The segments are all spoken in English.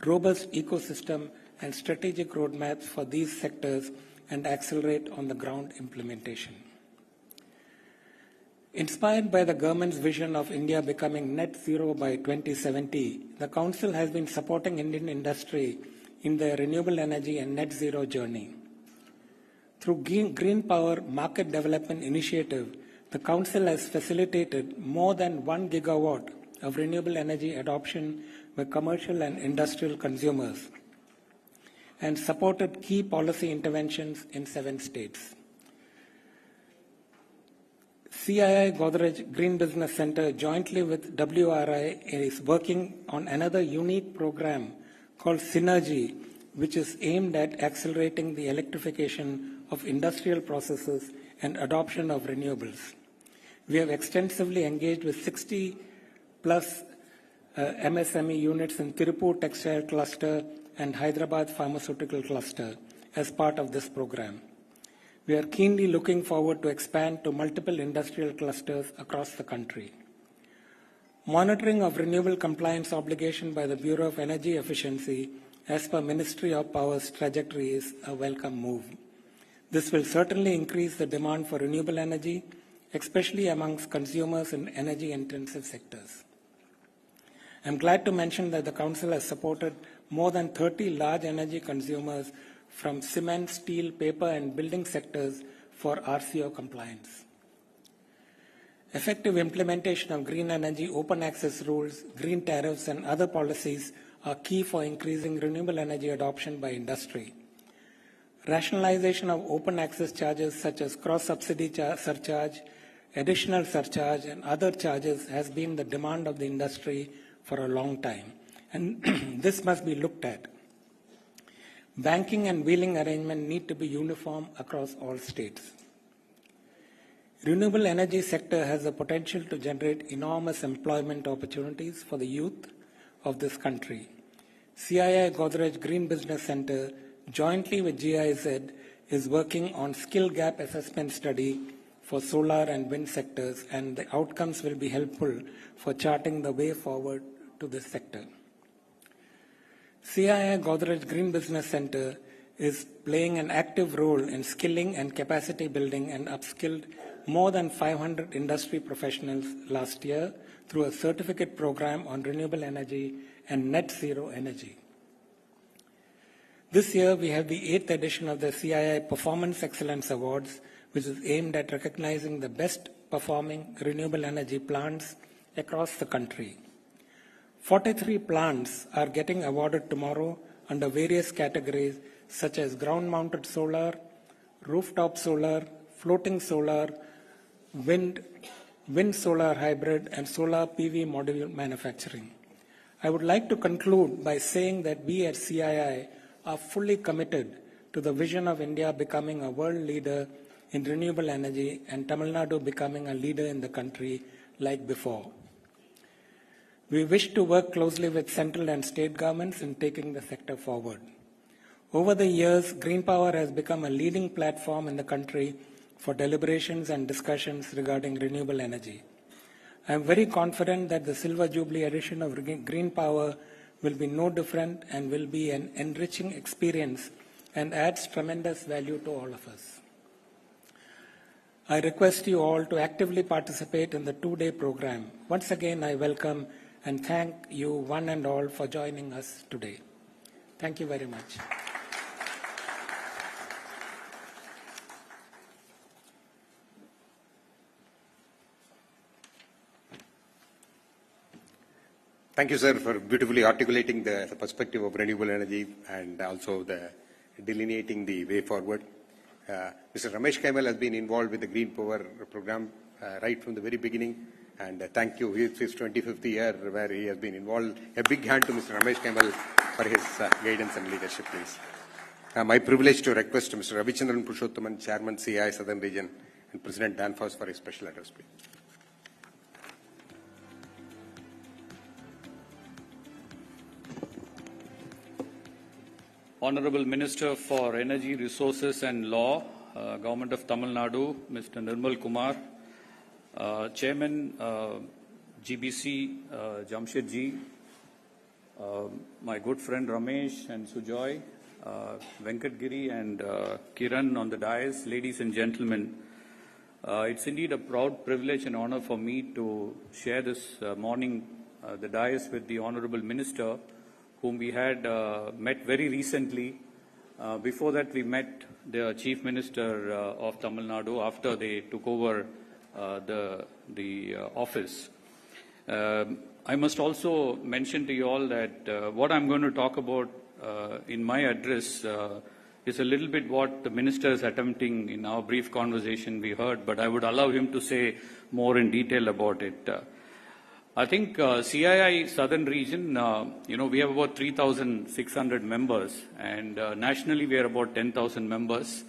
robust ecosystem and strategic roadmaps for these sectors and accelerate on the ground implementation. Inspired by the government's vision of India becoming net zero by 2070, the Council has been supporting Indian industry in their renewable energy and net zero journey. Through Green Power Market Development Initiative, the Council has facilitated more than 1 gigawatt of renewable energy adoption by commercial and industrial consumers and supported key policy interventions in 7 states. CII Godrej Green Business Center jointly with WRI is working on another unique program called Synergy, which is aimed at accelerating the electrification of industrial processes and adoption of renewables. We have extensively engaged with 60 plus MSME units in Tirupur Textile Cluster and Hyderabad Pharmaceutical Cluster as part of this program. We are keenly looking forward to expand to multiple industrial clusters across the country. Monitoring of renewable compliance obligation by the Bureau of Energy Efficiency as per Ministry of Power's trajectory is a welcome move. This will certainly increase the demand for renewable energy, especially amongst consumers in energy-intensive sectors. I'm glad to mention that the Council has supported more than 30 large energy consumers from cement, steel, paper, and building sectors for RCO compliance. Effective implementation of green energy open access rules, green tariffs, and other policies are key for increasing renewable energy adoption by industry. Rationalization of open access charges such as cross-subsidy surcharge, additional surcharge, and other charges has been the demand of the industry for a long time, and this must be looked at. Banking and wheeling arrangement need to be uniform across all states. Renewable energy sector has the potential to generate enormous employment opportunities for the youth of this country. CII Godrej Green Business Center, jointly with GIZ, is working on skill gap assessment study for solar and wind sectors, and the outcomes will be helpful for charting the way forward to this sector. CII Godrej Green Business Center is playing an active role in skilling and capacity building and upskilled more than 500 industry professionals last year through a certificate program on renewable energy and net zero energy. This year, we have the 8th edition of the CII Performance Excellence Awards, which is aimed at recognizing the best performing renewable energy plants across the country. 43 plants are getting awarded tomorrow under various categories such as ground-mounted solar, rooftop solar, floating solar, wind solar hybrid, and solar PV module manufacturing. I would like to conclude by saying that we at CII are fully committed to the vision of India becoming a world leader in renewable energy and Tamil Nadu becoming a leader in the country like before. We wish to work closely with central and state governments in taking the sector forward. Over the years, Green Power has become a leading platform in the country for deliberations and discussions regarding renewable energy. I am very confident that the Silver Jubilee edition of Green Power will be no different and will be an enriching experience and adds tremendous value to all of us. I request you all to actively participate in the 2-day program. Once again, I welcome and thank you one and all for joining us today. Thank you very much. Thank you, sir, for beautifully articulating the perspective of renewable energy and also delineating the way forward. Mr. Ramesh Kaimal has been involved with the Green Power program right from the very beginning, and thank you. It's his 25th year where he has been involved. A big hand to Mr. Ramesh Kaimal for his guidance and leadership, please. My privilege to request Mr. Ravichandran Purushothaman, Chairman CI Southern Region, and President Danfoss for his special address, please. Honorable Minister for Energy, Resources and Law, Government of Tamil Nadu, Mr. Nirmal Kumar, Chairman GBC Jamshedji, my good friend Ramesh and Sujoy, Venkat Giri and Kiran on the dais, ladies and gentlemen. It's indeed a proud privilege and honor for me to share this morning the dais with the Honorable Minister, whom we had met very recently. Before that, we met the Chief Minister of Tamil Nadu after they took over the office. I must also mention to you all that what I'm going to talk about in my address is a little bit what the Minister is attempting in our brief conversation we heard, but I would allow him to say more in detail about it. I think CII Southern Region, we have about 3,600 members, and nationally we are about 10,000 members.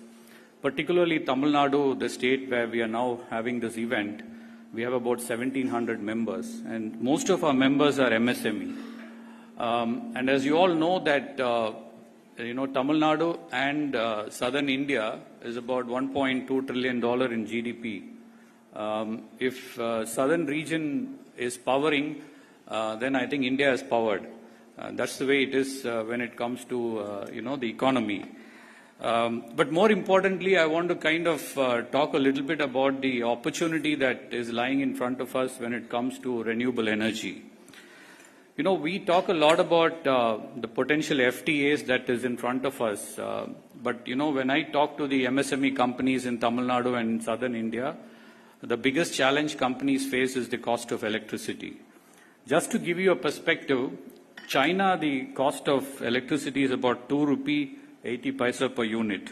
Particularly Tamil Nadu, the state where we are now having this event, we have about 1,700 members, and most of our members are MSME. And as you all know that, Tamil Nadu and Southern India is about $1.2 trillion in GDP. If Southern region is powering, then I think India is powered. That's the way it is when it comes to, the economy. But more importantly, I want to kind of talk a little bit about the opportunity that is lying in front of us when it comes to renewable energy. We talk a lot about the potential FTAs that is in front of us. But, when I talk to the MSME companies in Tamil Nadu and Southern India, the biggest challenge companies face is the cost of electricity. Just to give you a perspective, China, the cost of electricity is about 2 rupee 80 paisa per unit,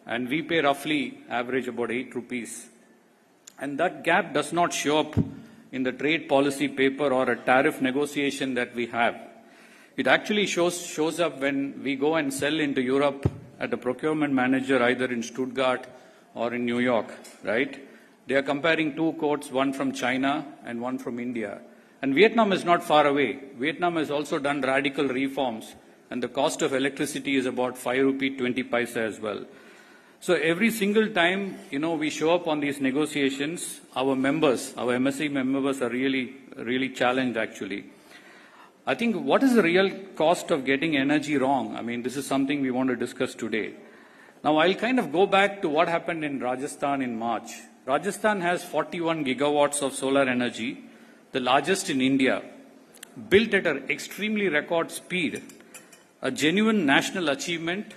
and we pay roughly average about 8 rupees. And that gap does not show up in the trade policy paper or a tariff negotiation that we have. It actually shows up when we go and sell into Europe at a procurement manager either in Stuttgart or in New York, right? They are comparing two quotes, one from China and one from India. And Vietnam is not far away. Vietnam has also done radical reforms, and the cost of electricity is about 5 rupee 20 paisa as well. So every single time, we show up on these negotiations, our members, our MSE members are really challenged actually. I think what is the real cost of getting energy wrong? I mean, this is something we want to discuss today. Now, I'll kind of go back to what happened in Rajasthan in March. Rajasthan has 41 gigawatts of solar energy, the largest in India, built at an extremely record speed, a genuine national achievement.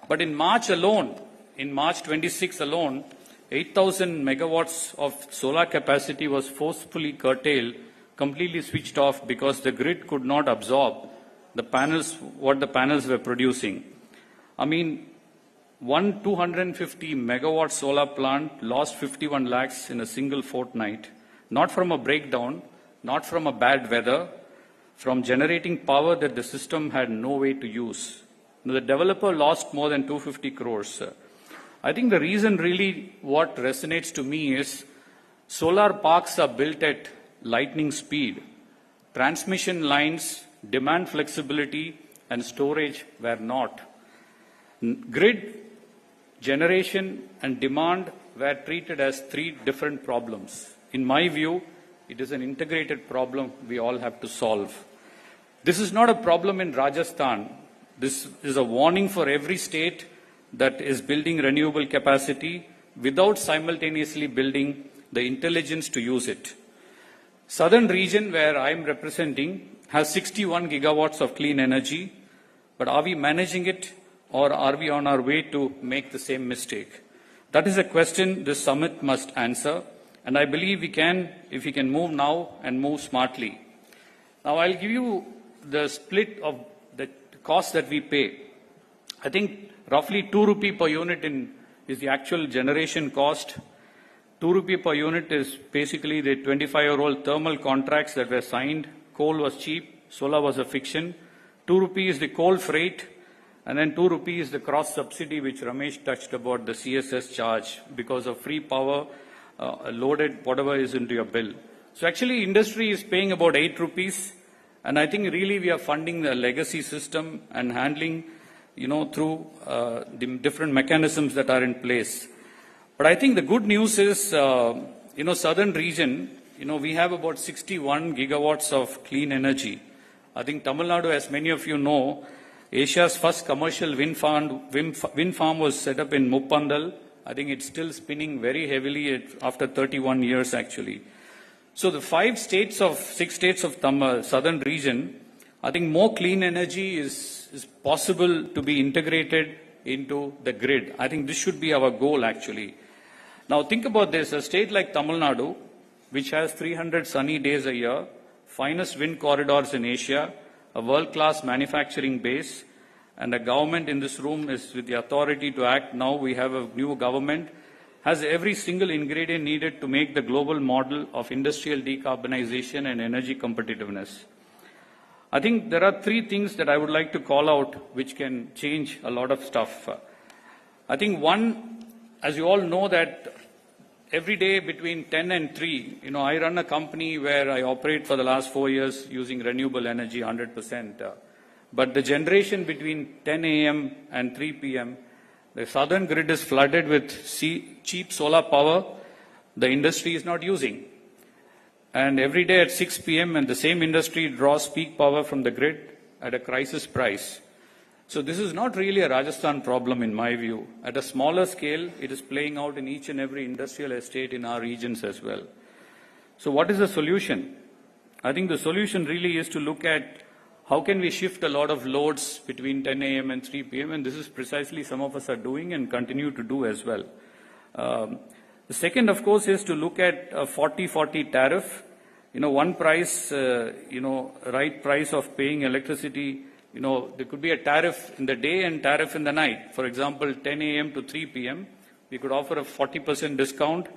But in March alone, in March 26 alone, 8,000 megawatts of solar capacity was forcefully curtailed, completely switched off because the grid could not absorb what the panels were producing. I mean, one 250 megawatt solar plant lost 51 lakhs in a single fortnight, not from a breakdown, not from a bad weather, from generating power that the system had no way to use. The developer lost more than 250 crores. I think the reason really what resonates to me is solar parks are built at lightning speed. Transmission lines, demand flexibility, and storage were not. Grid, generation, and demand were treated as three different problems. In my view, it is an integrated problem we all have to solve. This is not a problem in Rajasthan. This is a warning for every state that is building renewable capacity without simultaneously building the intelligence to use it. Southern region, where I am representing, has 61 gigawatts of clean energy, but are we managing it, or are we on our way to make the same mistake? That is a question this summit must answer, and I believe we can, if we can move now and move smartly. Now, I'll give you the split of the cost that we pay. I think roughly 2 rupee per unit is the actual generation cost. 2 rupee per unit is basically the 25-year-old thermal contracts that were signed. Coal was cheap, solar was a fiction. 2 rupee is the coal freight, and then 2 rupee is the cross subsidy, which Ramesh touched about, the CSS charge, because of free power loaded whatever is into your bill. So actually industry is paying about 8 rupees, and I think really we are funding the legacy system and handling, through the different mechanisms that are in place. But I think the good news is, southern region, we have about 61 gigawatts of clean energy. I think Tamil Nadu, as many of you know, Asia's first commercial wind farm was set up in Muppandal. I think it's still spinning very heavily after 31 years actually. So the 6 states of southern region, I think more clean energy is possible to be integrated into the grid. I think this should be our goal actually. Now think about this, a state like Tamil Nadu, which has 300 sunny days a year, finest wind corridors in Asia, a world-class manufacturing base, and a government in this room is with the authority to act now. We have a new government, has every single ingredient needed to make the global model of industrial decarbonization and energy competitiveness. I think there are 3 things that I would like to call out which can change a lot of stuff. I think one, as you all know that every day between 10 and 3, I run a company where I operate for the last 4 years using renewable energy 100%. But the generation between 10 a.m. and 3 p.m., the southern grid is flooded with cheap solar power the industry is not using. And every day at 6 p.m. and the same industry draws peak power from the grid at a crisis price. So this is not really a Rajasthan problem in my view. At a smaller scale, it is playing out in each and every industrial estate in our regions as well. So what is the solution? I think the solution really is to look at how can we shift a lot of loads between 10 a.m. and 3 p.m. and this is precisely some of us are doing and continue to do as well. The second, of course, is to look at a 40-40 tariff. One price, right price of paying electricity. There could be a tariff in the day and tariff in the night. For example, 10 a.m. to 3 p.m., we could offer a 40% discount,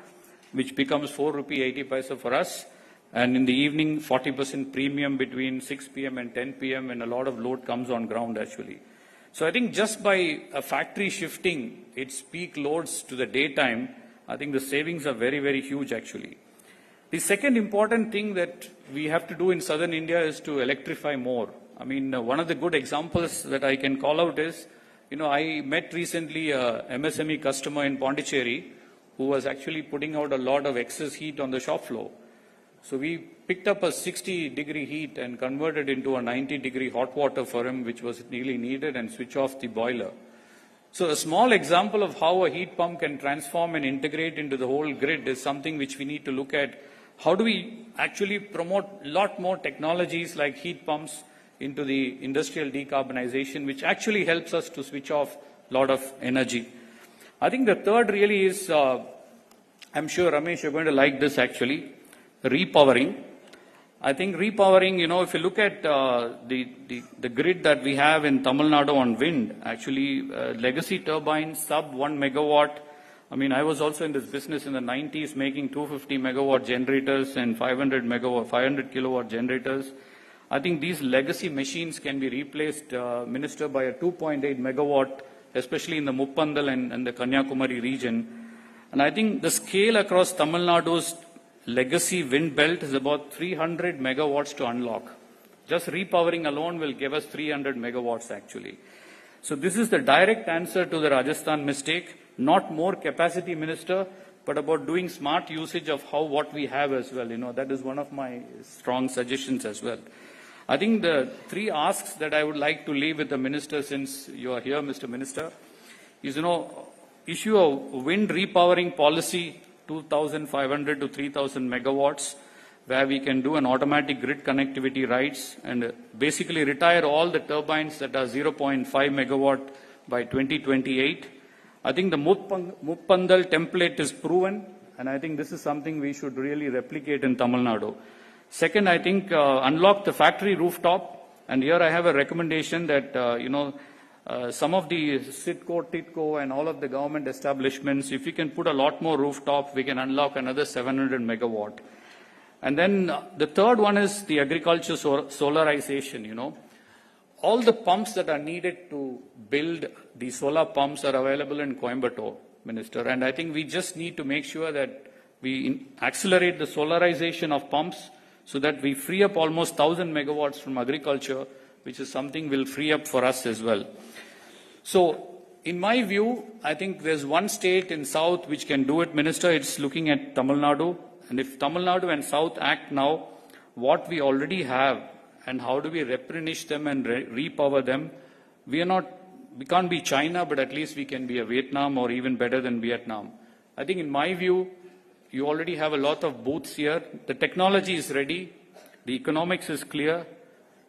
which becomes 4 rupee 80 paisa for us. And in the evening, 40% premium between 6 p.m. and 10 p.m. when a lot of load comes on ground actually. So I think just by a factory shifting its peak loads to the daytime, I think the savings are very, very huge actually. The second important thing that we have to do in southern India is to electrify more. I mean, one of the good examples that I can call out is, I met recently a MSME customer in Pondicherry who was actually putting out a lot of excess heat on the shop floor. So we picked up a 60-degree heat and converted into a 90-degree hot water for him, which was really needed, and switch off the boiler. So a small example of how a heat pump can transform and integrate into the whole grid is something which we need to look at. How do we actually promote a lot more technologies like heat pumps into the industrial decarbonization, which actually helps us to switch off a lot of energy. I think the third really is, I'm sure Ramesh, you're going to like this actually, repowering. I think repowering, if you look at the grid that we have in Tamil Nadu on wind, actually legacy turbines, sub 1 megawatt. I mean, I was also in this business in the 90s making 250 megawatt generators and 500 kilowatt generators. I think these legacy machines can be replaced, Minister, by a 2.8 megawatt, especially in the Muppandal and the Kanyakumari region. And I think the scale across Tamil Nadu's legacy wind belt is about 300 megawatts to unlock. Just repowering alone will give us 300 megawatts actually. So this is the direct answer to the Rajasthan mistake, not more capacity, Minister, but about doing smart usage of what we have as well. That is one of my strong suggestions as well. I think the 3 asks that I would like to leave with the Minister, since you are here, Mr. Minister, is, issue a wind repowering policy, 2,500 to 3,000 megawatts, where we can do an automatic grid connectivity rights and basically retire all the turbines that are 0.5 megawatt by 2028. I think the Muppandal template is proven, and I think this is something we should really replicate in Tamil Nadu. Second, I think unlock the factory rooftop, and here I have a recommendation that, some of the SITCO, TITCO, and all of the government establishments, if we can put a lot more rooftop, we can unlock another 700 megawatt. And then the third one is the agriculture solarization, All the pumps that are needed to build the solar pumps are available in Coimbatore, Minister. And I think we just need to make sure that we accelerate the solarization of pumps so that we free up almost 1,000 megawatts from agriculture, which is something we'll free up for us as well. So, in my view, I think there's one state in South which can do it, Minister. It's looking at Tamil Nadu. And if Tamil Nadu and South act now, what we already have and how do we replenish them and repower them. We can't be China, but at least we can be a Vietnam or even better than Vietnam. I think in my view, you already have a lot of booths here. The technology is ready. The economics is clear.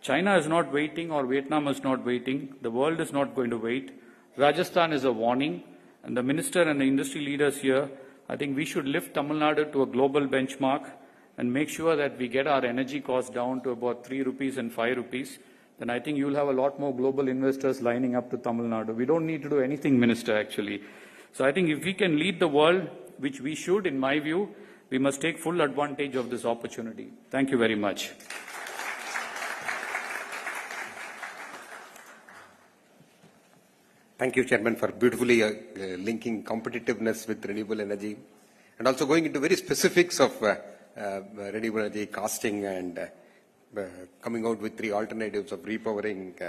China is not waiting or Vietnam is not waiting. The world is not going to wait. Rajasthan is a warning. And the minister and the industry leaders here, I think we should lift Tamil Nadu to a global benchmark and make sure that we get our energy costs down to about 3 rupees and 5 rupees. Then I think you'll have a lot more global investors lining up to Tamil Nadu. We don't need to do anything, Minister, actually. So I think if we can lead the world, which we should, in my view, we must take full advantage of this opportunity. Thank you very much. Thank you, Chairman, for beautifully linking competitiveness with renewable energy and also going into very specifics of renewable energy costing and coming out with 3 alternatives of repowering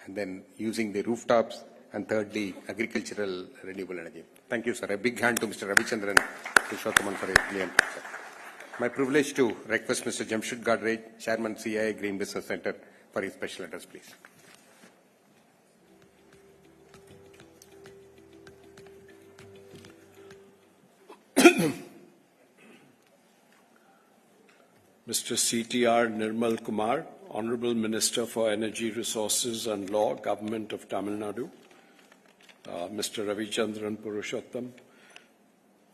and then using the rooftops and thirdly, agricultural renewable energy. Thank you, sir. A big hand to Mr. Ravichandran Purushothaman for his brilliant answer. My privilege to request Mr. Jamshed Gadre, Chairman, CIA Green Business Center, for his special address, please. Mr. CTR Nirmal Kumar, Honorable Minister for Energy Resources and Law, Government of Tamil Nadu. Mr. Ravichandran Purushottam,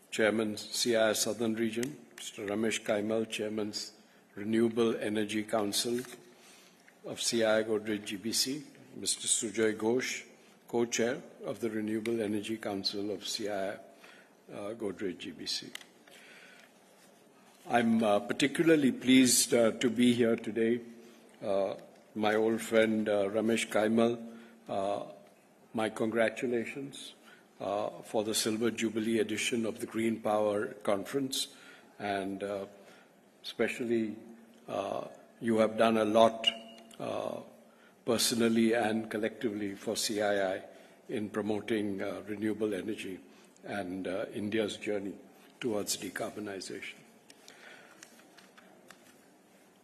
Chairman, CII Southern Region. Mr. Ramesh Kaimal, Chairman, Renewable Energy Council of CII Godrej GBC. Mr. Sujoy Ghosh, Co-Chair of the Renewable Energy Council of CII Godrej GBC. I'm particularly pleased to be here today. My old friend Ramesh Kaimal, my congratulations for the Silver Jubilee edition of the Green Power Conference, and especially you have done a lot personally and collectively for CII in promoting renewable energy and India's journey towards decarbonization.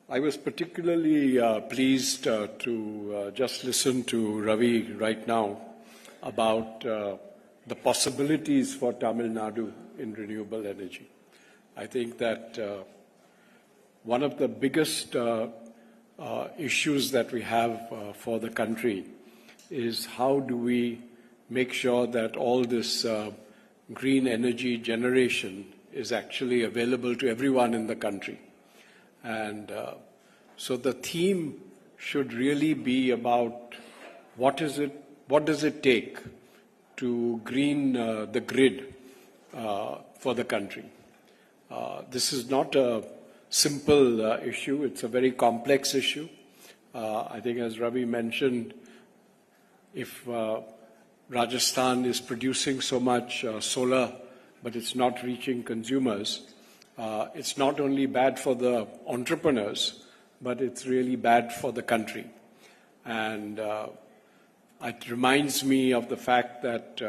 I was particularly pleased to just listen to Ravi right now about the possibilities for Tamil Nadu in renewable energy. I think that one of the biggest issues that we have for the country is how do we make sure that all this green energy generation is actually available to everyone in the country. And so the theme should really be about what does it take to green the grid for the country. This is not a simple issue, it's a very complex issue. I think as Ravi mentioned, if Rajasthan is producing so much solar, but it's not reaching consumers, it's not only bad for the entrepreneurs, but it's really bad for the country. And it reminds me of the fact that,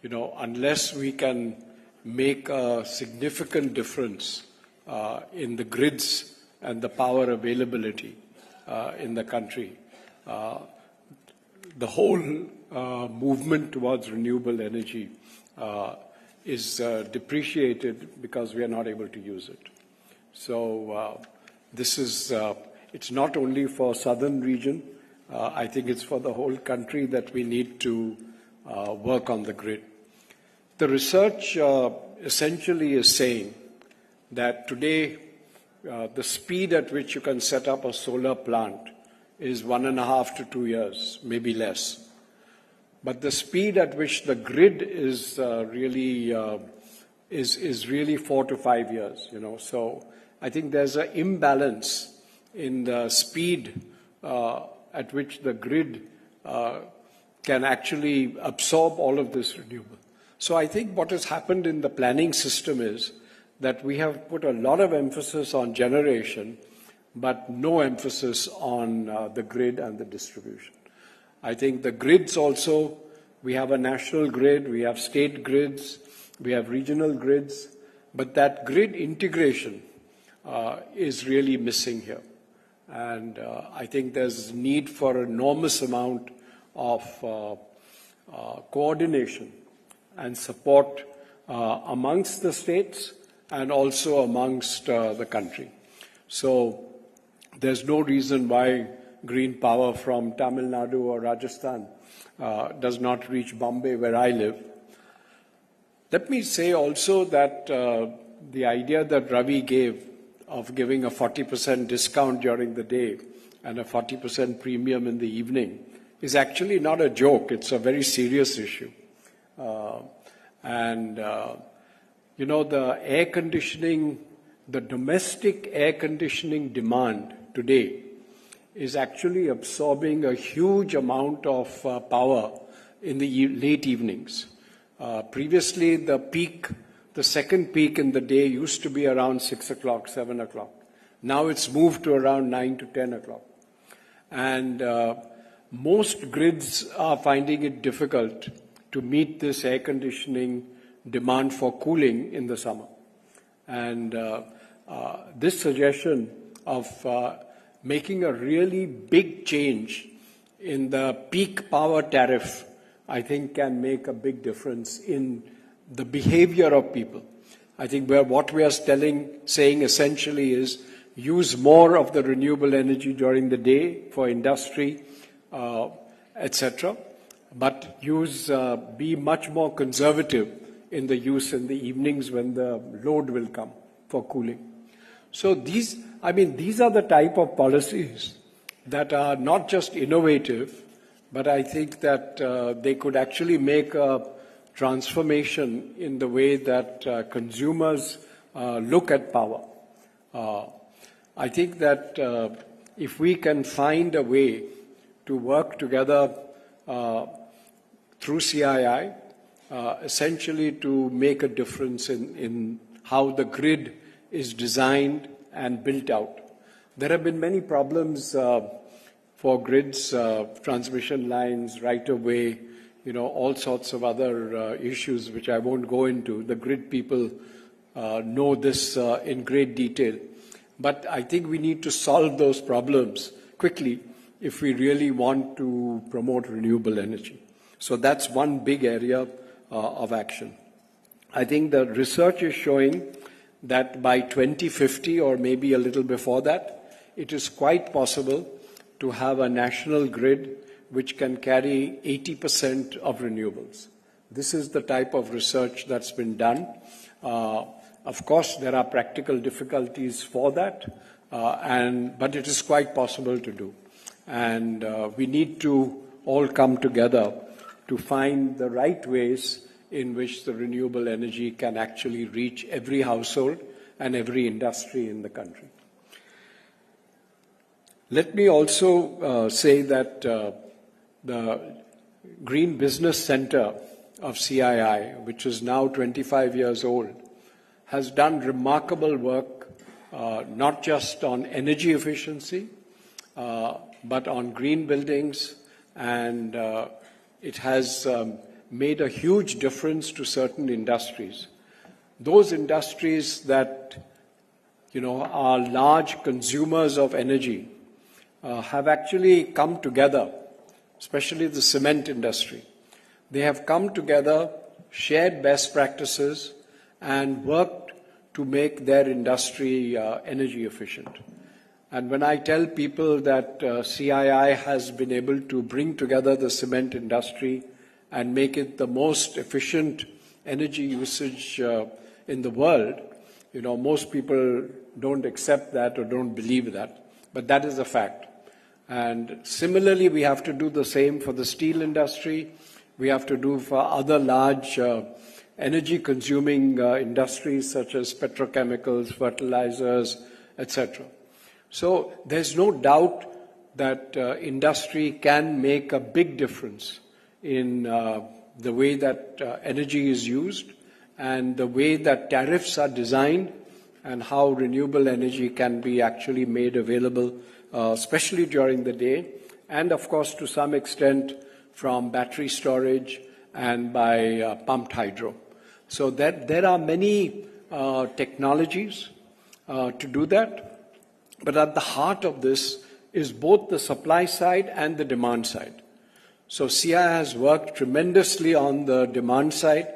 unless we can make a significant difference in the grids and the power availability in the country, the whole movement towards renewable energy is depreciated because we are not able to use it. So this is, it's not only for southern region, I think it's for the whole country that we need to work on the grid. The research essentially is saying that today the speed at which you can set up a solar plant is 1.5 to 2 years, maybe less. But the speed at which the grid is really 4 to 5 years. So I think there's an imbalance in the speed at which the grid can actually absorb all of this renewable. So I think what has happened in the planning system is that we have put a lot of emphasis on generation, but no emphasis on the grid and the distribution. I think the grids also, we have a national grid, we have state grids, we have regional grids, but that grid integration is really missing here. And I think there's need for enormous amount of coordination and support amongst the states and also amongst the country. So there's no reason why green power from Tamil Nadu or Rajasthan does not reach Bombay, where I live. Let me say also that the idea that Ravi gave of giving a 40% discount during the day and a 40% premium in the evening is actually not a joke. It's a very serious issue. The air conditioning, the domestic air conditioning demand today is actually absorbing a huge amount of power in the late evenings. Previously, the second peak in the day used to be around 6 o'clock, 7 o'clock. Now it's moved to around 9 to 10 o'clock. And most grids are finding it difficult to meet this air conditioning demand for cooling in the summer. And this suggestion of making a really big change in the peak power tariff, I think, can make a big difference in the behavior of people. I think what we are saying essentially is use more of the renewable energy during the day for industry, etc. But be much more conservative in the use in the evenings when the load will come for cooling. So these are the type of policies that are not just innovative, but I think that they could actually make a transformation in the way that consumers look at power. I think that if we can find a way to work together through CII, essentially to make a difference in how the grid is designed and built out. There have been many problems for grids, transmission lines, right-of-way, all sorts of other issues which I won't go into. The grid people know this in great detail. But I think we need to solve those problems quickly if we really want to promote renewable energy. So that's one big area of action. I think the research is showing that by 2050 or maybe a little before that, it is quite possible to have a national grid which can carry 80% of renewables. This is the type of research that's been done. Of course, there are practical difficulties for that, but it is quite possible to do. And we need to all come together to find the right ways in which the renewable energy can actually reach every household and every industry in the country. Let me also say that the Green Business Center of CII, which is now 25 years old, has done remarkable work, not just on energy efficiency, but on green buildings, and it has made a huge difference to certain industries. Those industries that are large consumers of energy have actually come together, especially the cement industry. They have come together, shared best practices, and worked to make their industry energy efficient. And when I tell people that CII has been able to bring together the cement industry and make it the most efficient energy usage in the world, most people don't accept that or don't believe that, but that is a fact. And similarly, we have to do the same for the steel industry. We have to do for other large energy-consuming industries such as petrochemicals, fertilizers, etc. So there's no doubt that industry can make a big difference in the way that energy is used and the way that tariffs are designed and how renewable energy can be actually made available, especially during the day, and of course to some extent from battery storage and by pumped hydro. So that there are many technologies to do that. But at the heart of this is both the supply side and the demand side. So CII has worked tremendously on the demand side,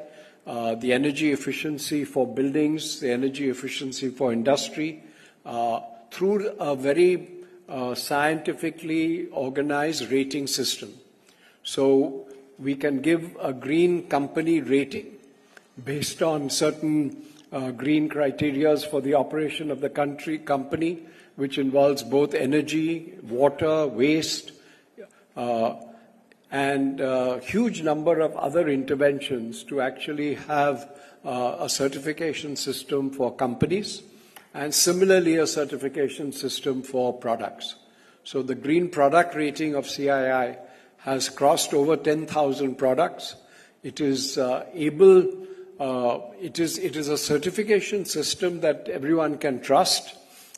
the energy efficiency for buildings, the energy efficiency for industry, through a very scientifically organized rating system. So we can give a green company rating based on certain green criteria for the operation of the company, which involves both energy, water, waste, and a huge number of other interventions to actually have a certification system for companies, and similarly a certification system for products. So the green product rating of CII has crossed over 10,000 products. It is it is a certification system that everyone can trust,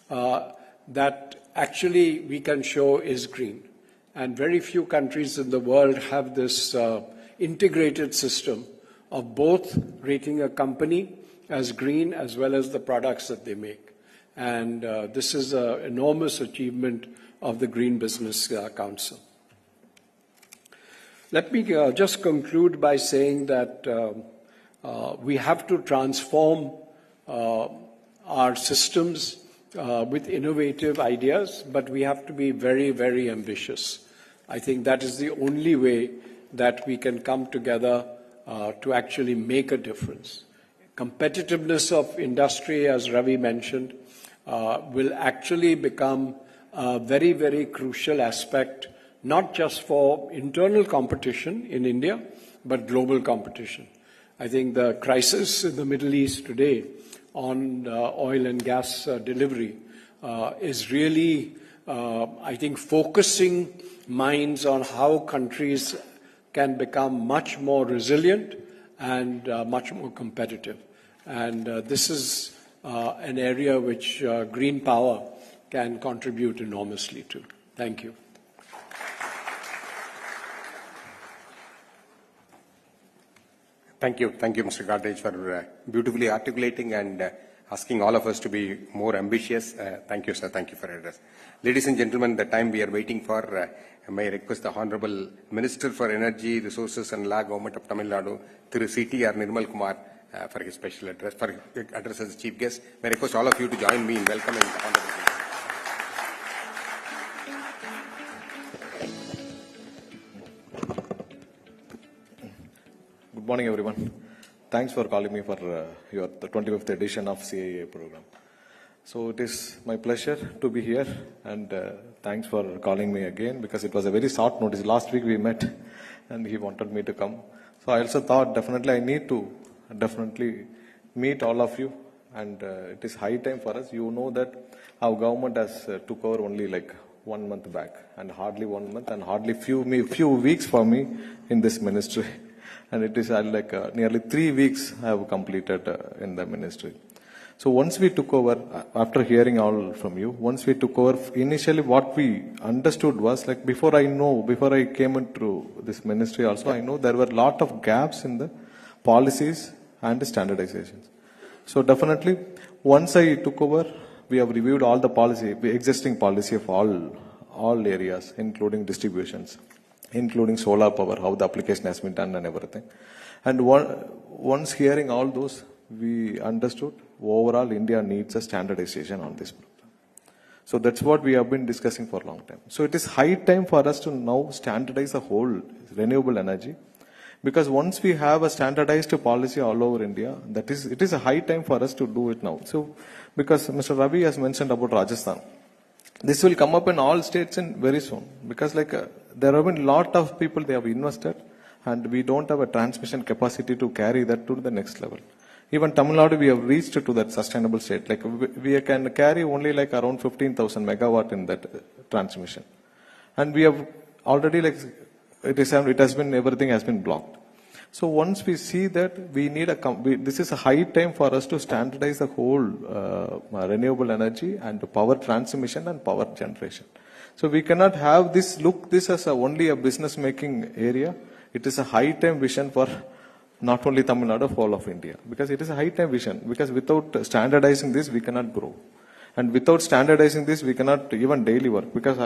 that actually we can show is green. And very few countries in the world have this integrated system of both rating a company as green as well as the products that they make. And this is an enormous achievement of the Green Business Council. Let me just conclude by saying that we have to transform our systems with innovative ideas, but we have to be very, very ambitious. I think that is the only way that we can come together to actually make a difference. Competitiveness of industry, as Ravi mentioned, will actually become a very, very crucial aspect, not just for internal competition in India, but global competition. I think the crisis in the Middle East today on oil and gas delivery is really, I think, focusing minds on how countries can become much more resilient and much more competitive. And this is an area which green power can contribute enormously to. Thank you. Thank you, Mr. Godrej, for beautifully articulating and asking all of us to be more ambitious. Thank you, sir. Thank you for your address. Ladies and gentlemen, the time we are waiting for, may I request the Honorable Minister for Energy, Resources and Law, Government of Tamil Nadu, Thiru CTR Nirmal Kumar, for his special address, for his address as Chief Guest. May I request all of you to join me in welcoming the Honorable Minister. Good morning, everyone. Thanks for calling me for the 25th edition of CII program. So it is my pleasure to be here, and thanks for calling me again, because it was a very short notice. Last week we met and he wanted me to come. So I also thought definitely I need to meet all of you, and it is high time for us. You know that our government has took over only like 1 month back, and hardly 1 month and hardly few weeks for me in this ministry. And it is like nearly 3 weeks I have completed in the ministry. So once we took over, after hearing all from you, once we took over, initially what we understood was, like, before I came into this ministry also, I know there were a lot of gaps in the policies and the standardizations. So definitely, once I took over, we have reviewed all the policy, existing policy of all areas, including distributions, including solar power, how the application has been done and everything. And once hearing all those, we understood overall India needs a standardization on this program. So that's what we have been discussing for a long time. So it is high time for us to now standardize the whole renewable energy, because once we have a standardized policy all over India, it is a high time for us to do it now. So because Mr. Ravi has mentioned about Rajasthan, this will come up in all states in very soon, because there have been a lot of people, they have invested, and we don't have a transmission capacity to carry that to the next level. Even Tamil Nadu, we have reached to that sustainable state. Like we can carry only like around 15,000 megawatt in that transmission, and we have already everything has been blocked. So once we see that, we need this is a high time for us to standardize the whole renewable energy and power transmission and power generation. So we cannot have this as only a business making area. It is a high time vision for not only Tamil Nadu, for all of India, because it is a high time vision, because without standardizing this, we cannot grow. And without standardizing this, we cannot even daily work, because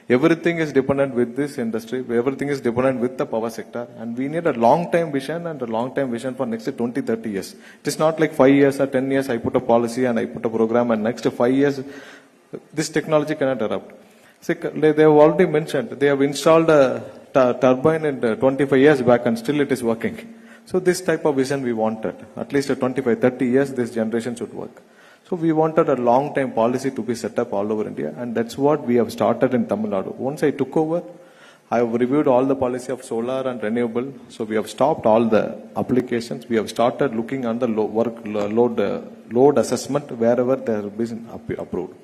everything is dependent with this industry, everything is dependent with the power sector, and we need a long-term vision and a long-term vision for next 20, 30 years. It is not like 5 years or 10 years, I put a policy and I put a program, and next 5 years, this technology cannot erupt. See, they have already mentioned, they have installed a turbine in 25 years back and still it is working. So this type of vision we wanted. At least 25, 30 years, this generation should work. So we wanted a long-term policy to be set up all over India, and that's what we have started in Tamil Nadu. Once I took over, I have reviewed all the policy of solar and renewable. So we have stopped all the applications. We have started looking on the load assessment wherever they have been approved.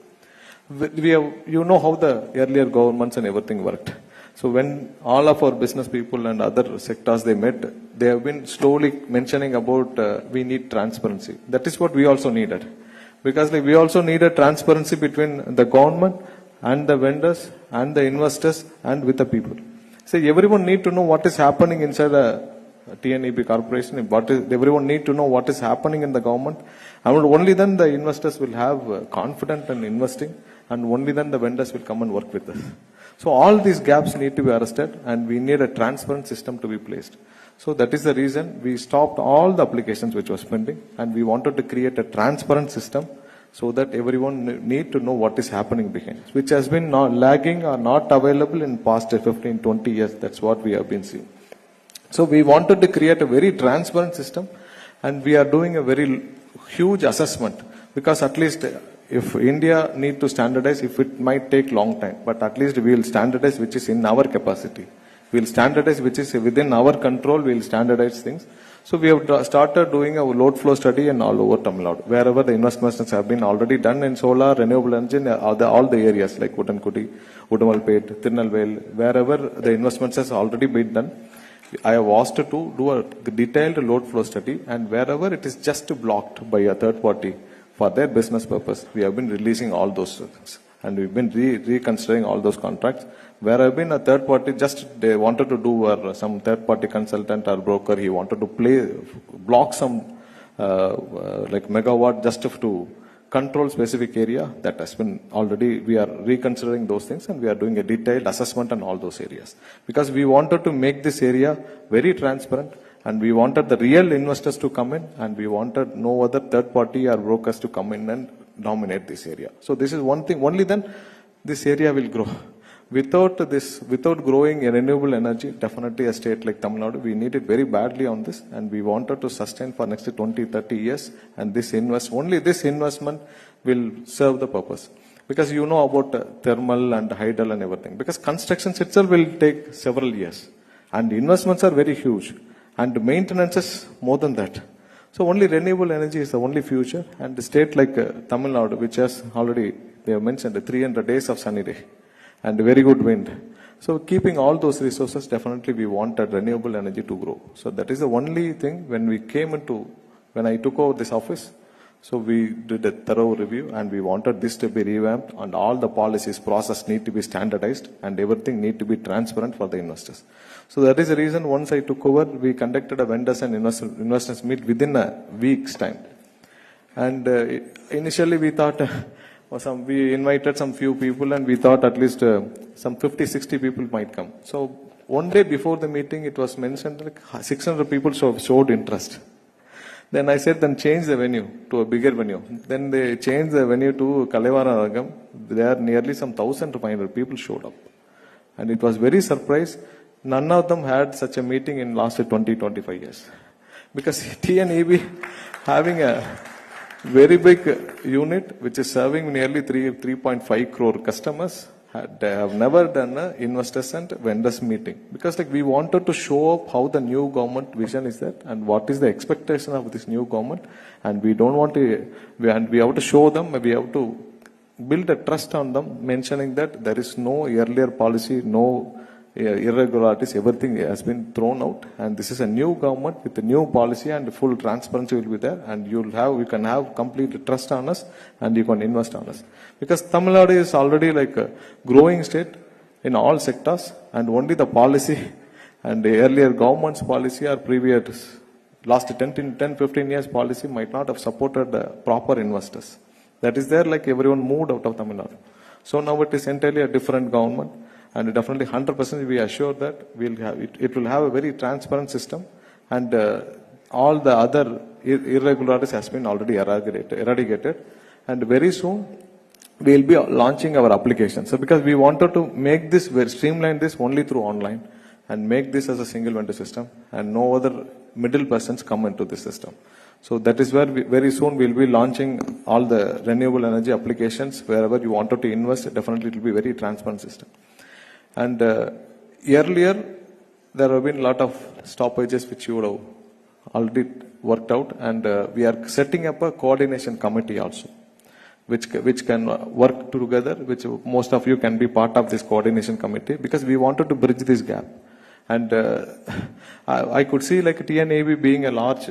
We have, you know how the earlier governments and everything worked. So when all of our business people and other sectors they met, they have been slowly mentioning about we need transparency. That is what we also needed. Because we also needed transparency between the government and the vendors and the investors and with the people. So everyone need to know what is happening inside a TNEB corporation. Everyone need to know what is happening in the government. And only then the investors will have confidence in investing, and only then the vendors will come and work with us. So all these gaps need to be arrested, and we need a transparent system to be placed. So that is the reason we stopped all the applications which was pending, and we wanted to create a transparent system so that everyone need to know what is happening behind, which has been not lagging or not available in past 15, 20 years. That's what we have been seeing. So we wanted to create a very transparent system, and we are doing a very huge assessment, because at least if India need to standardize, if it might take long time, but at least we will standardize which is in our capacity. We will standardize which is within our control, we will standardize things. So we have started doing a load flow study in all over Tamil Nadu, wherever the investments have been already done in solar, renewable energy, all the areas like Udankudi, Udamalpet, Tirunelveli, wherever the investments has already been done. I have asked to do a detailed load flow study, and wherever it is just blocked by a third party for their business purpose, we have been releasing all those things. And we've been reconsidering all those contracts. Where I've been a third party, just they wanted to do, or some third party consultant or broker, he wanted to block some like megawatt just to control specific area. That has been already, we are reconsidering those things, and we are doing a detailed assessment on all those areas. Because we wanted to make this area very transparent, and we wanted the real investors to come in, and we wanted no other third party or brokers to come in and dominate this area. So this is one thing, only then this area will grow. Without growing a renewable energy, definitely a state like Tamil Nadu, we need it very badly on this, and we wanted to sustain for next 20, 30 years, and only this investment will serve the purpose. Because you know about thermal and hydel and everything. Because construction itself will take several years, and investments are very huge, and maintenance is more than that. So only renewable energy is the only future, and the state like Tamil Nadu, which has already, they have mentioned 300 days of sunny day and very good wind. So keeping all those resources, definitely we wanted renewable energy to grow. So that is the only thing when I took over this office. So we did a thorough review, and we wanted this to be revamped, and all the policies, process need to be standardized, and everything need to be transparent for the investors. So that is the reason once I took over, we conducted a vendors and investors meet within a week's time. And initially we thought, we invited some few people, and we thought at least some 50, 60 people might come. So one day before the meeting, it was mentioned like 600 people showed interest. Then I said, then change the venue to a bigger venue. Then they changed the venue to Kalevara Ragam. There nearly some 1,500 people showed up. And it was very surprised. None of them had such a meeting in last 20, 25 years. Because TNEB having a very big unit which is serving nearly 3.5 crore customers, they have never done an investors and vendors meeting. Because we wanted to show up how the new government vision is that, and what is the expectation of this new government. And we don't want to, we have to show them, we have to build a trust on them, mentioning that there is no earlier policy, no irregularities, everything has been thrown out, and this is a new government with a new policy, and full transparency will be there, and you can have complete trust on us, and you can invest on us. Because Tamil Nadu is already like a growing state in all sectors, and only the policy and the earlier government's policy or previous last 10, 15 years policy might not have supported proper investors. That is there, like everyone moved out of Tamil Nadu. So now it is entirely a different government, and definitely 100% we assure that it will have a very transparent system, and all the other irregularities has been already eradicated, and very soon we will be launching our application. So because we wanted to make this, streamline this only through online, and make this as a single vendor system, and no other middle persons come into this system. So that is where very soon we'll be launching all the renewable energy applications. Wherever you wanted to invest, definitely it will be very transparent system. And earlier, there have been a lot of stoppages which you would have already worked out, and we are setting up a coordination committee also, which can work together, which most of you can be part of this coordination committee, because we wanted to bridge this gap. And I could see like TNAB being a large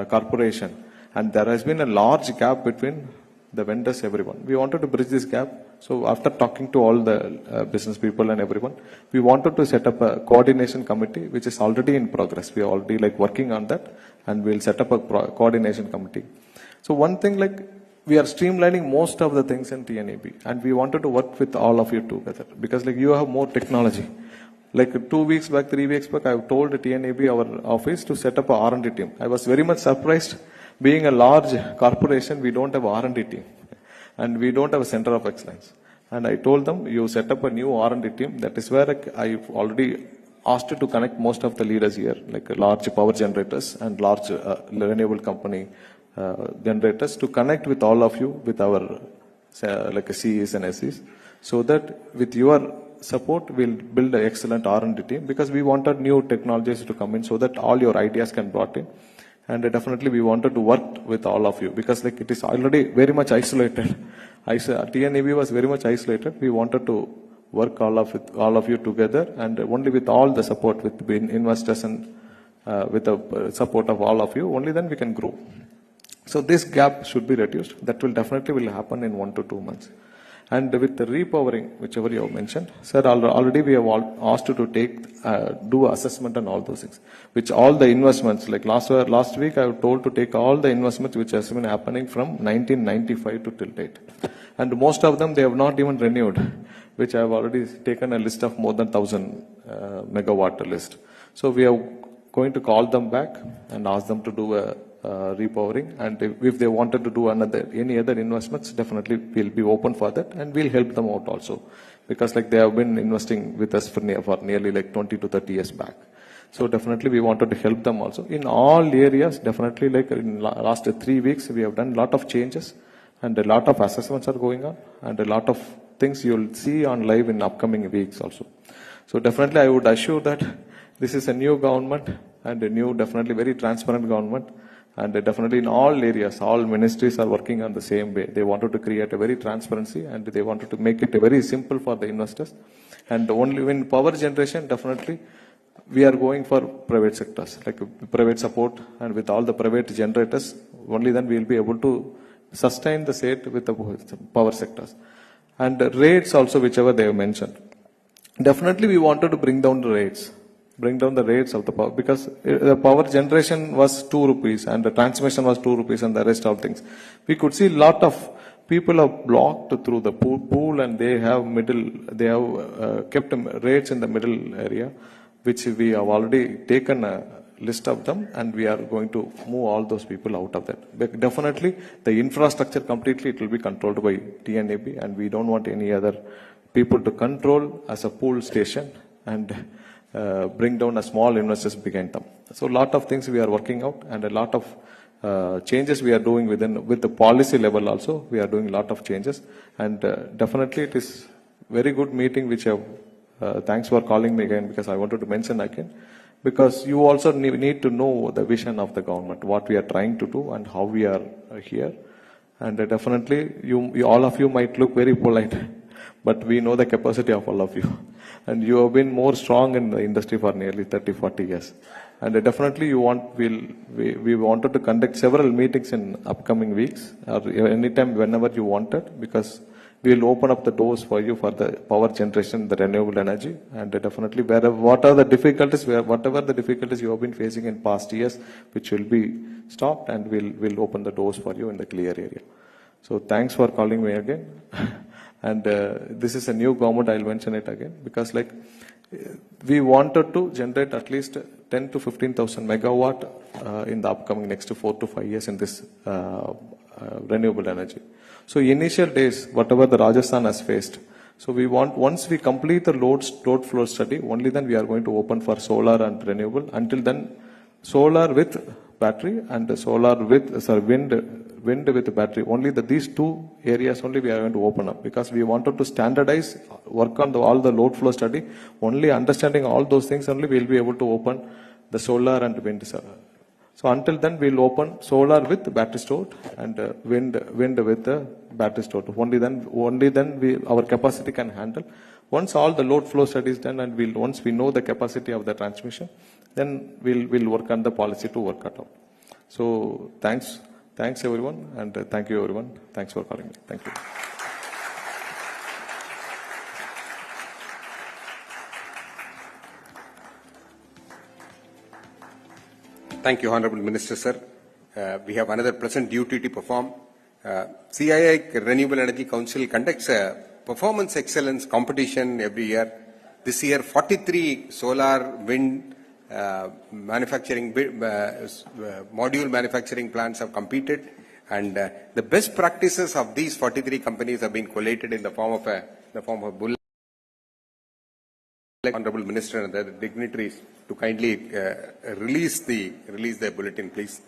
corporation, and there has been a large gap between the vendors, everyone. We wanted to bridge this gap. So after talking to all the business people and everyone, we wanted to set up a coordination committee, which is already in progress. We are already like working on that, and we'll set up a coordination committee. So one thing, like we are streamlining most of the things in TNAB, and we wanted to work with all of you together, because like you have more technology. Like 2 weeks back, 3 weeks back, I told TNAB, our office, to set up a R&D team. I was very much surprised. Being a large corporation, we don't have R&D team, and we don't have a center of excellence. And I told them, you set up a new R&D team. That is where I've already asked you to connect most of the leaders here, like large power generators and large renewable company generators, to connect with all of you with our like CEs and SEs, so that with your support we'll build an excellent R&D team, because we wanted new technologies to come in so that all your ideas can brought in. And definitely we wanted to work with all of you, because like it is already very much isolated. TNAB was very much isolated. We wanted to work all of you together, and only with all the support with investors and with the support of all of you, only then we can grow. So this gap should be reduced. That will definitely happen in 1 to 2 months. And with the repowering, whichever you have mentioned, sir, already we have asked you to do assessment and all those things. Which all the investments, like last week I was told to take all the investments which has been happening from 1995 to till date. And most of them they have not even renewed, which I have already taken a list of more than 1,000 megawatt list. So we are going to call them back and ask them to do a repowering, and if they wanted to do any other investments, definitely we'll be open for that, and we'll help them out also, because like they have been investing with us for nearly like 20 to 30 years back. So definitely we wanted to help them also in all areas. Definitely, like in last 3 weeks we have done a lot of changes, and a lot of assessments are going on, and a lot of things you'll see on live in upcoming weeks also. So definitely I would assure that this is a new government, and a new, definitely very transparent government. And definitely in all areas, all ministries are working on the same way. They wanted to create a very transparency, and they wanted to make it very simple for the investors. And only in power generation, definitely we are going for private sectors, like private support, and with all the private generators, only then we will be able to sustain the state with the power sectors. And the rates also, whichever they have mentioned. Definitely we wanted to bring down the rates of the power, because the power generation was 2 rupees and the transmission was 2 rupees and the rest of things. We could see a lot of people are blocked through the pool, and they have kept rates in the middle area, which we have already taken a list of them, and we are going to move all those people out of that. But definitely the infrastructure completely, it will be controlled by TNAB, and we don't want any other people to control as a pool station and bring down a small investors behind them. So a lot of things we are working out, and a lot of changes we are doing with the policy level also. We are doing a lot of changes, and definitely it is very good meeting which I have, thanks for calling me again, because I wanted to mention again, because you also need to know the vision of the government, what we are trying to do and how we are here. And definitely you all of you might look very polite, but we know the capacity of all of you. And you have been more strong in the industry for nearly 30-40 years. And definitely we wanted to conduct several meetings in upcoming weeks, or anytime, whenever you wanted, because we will open up the doors for you for the power generation, the renewable energy. And definitely whatever the difficulties you have been facing in past years, which will be stopped, and we'll open the doors for you in the clear area. So thanks for calling me again. And this is a new government, I'll mention it again, because like we wanted to generate at least 10 to 15,000 megawatt in the upcoming next 4 to 5 years in this renewable energy. So initial days, whatever the Rajasthan has faced, so we want, once we complete the load flow study, only then we are going to open for solar and renewable. Until then, solar with battery and solar with wind with battery. Only these two areas only we are going to open up, because we wanted to standardize, work on all the load flow study. Only understanding all those things only we will be able to open the solar and wind. So until then we will open solar with battery stored and wind with the battery stored. Only then our capacity can handle. Once all the load flow study is done and once we know the capacity of the transmission, then we'll work on the policy to work it out. So thanks everyone, and thank you everyone. Thanks for calling me. Thank you. Thank you, Honorable Minister, sir. We have another present duty to perform. CII Renewable Energy Council conducts a performance excellence competition every year. This year, 43 solar, wind, module manufacturing plants have competed, and the best practices of these 43 companies have been collated in the form of a bulletin. Honorable Minister and the dignitaries to kindly release the bulletin, please.